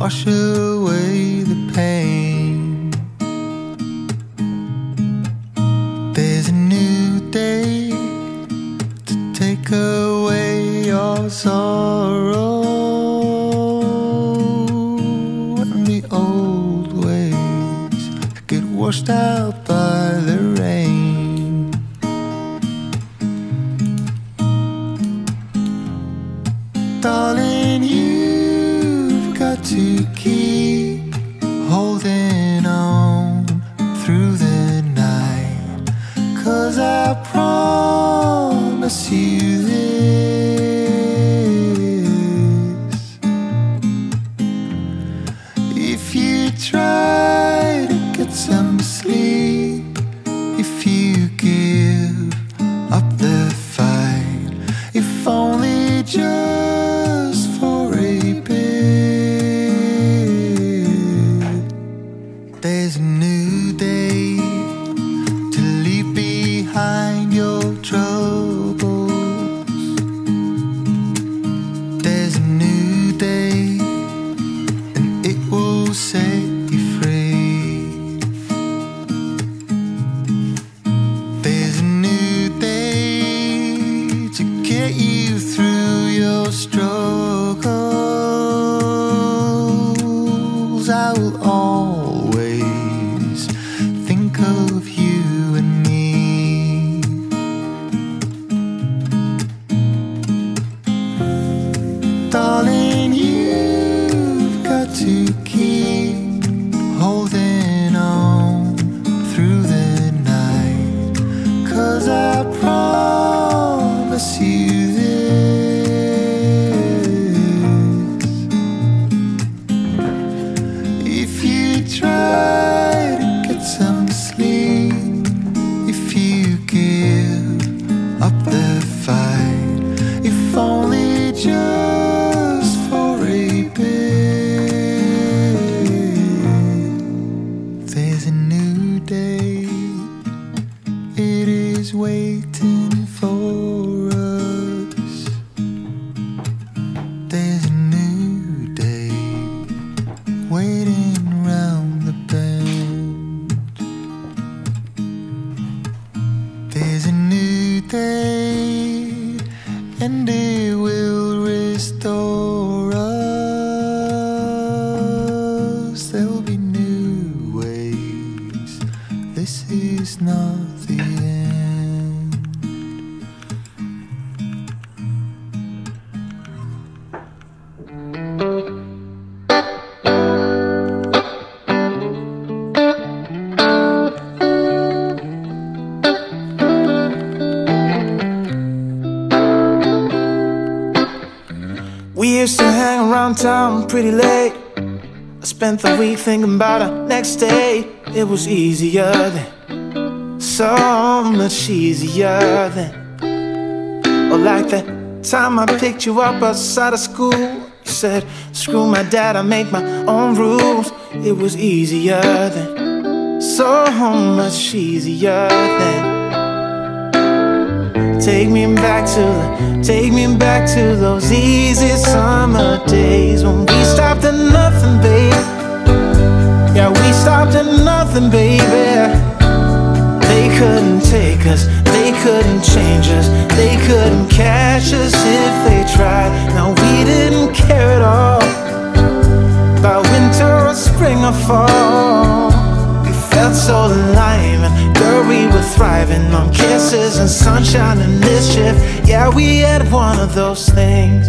wash away the pain. There's a new day to take away your sorrow, and the old ways get washed out by the rain. Darling, you've got to keep holding on through the night, 'cause I promise you this: if you try to get some sleep, if you give up the fight, if only just for a bit, there's a new day to leave behind your troubles. There's a new day, and it will set you free. There's a new day to get you through your struggles. I will always think of you and me. Darling, you've got to keep holding on through the night, 'cause I promise you this: if you try to get some sleep, if you give up the fight, if only just for a bit, there's a new day. It is waiting for us. There's a new day waiting round the bend. There's a new day, and it will restore us. There'll be new ways. This is not the end. We used to hang around town pretty late. I spent the week thinking about our next date. It was easier then, so much easier then. Or like that time I picked you up outside of school. You said, screw my dad, I make my own rules. It was easier then, so much easier then. Take me back to those easy summer days when we stopped at nothing, baby. Yeah, we stopped at nothing, baby. They couldn't take us, they couldn't change us, they couldn't catch us if they tried. No, we didn't care at all about winter or spring or fall. We felt so alive, and girl, we were thriving on kisses and sunshine and mischief. Yeah, we had one of those things.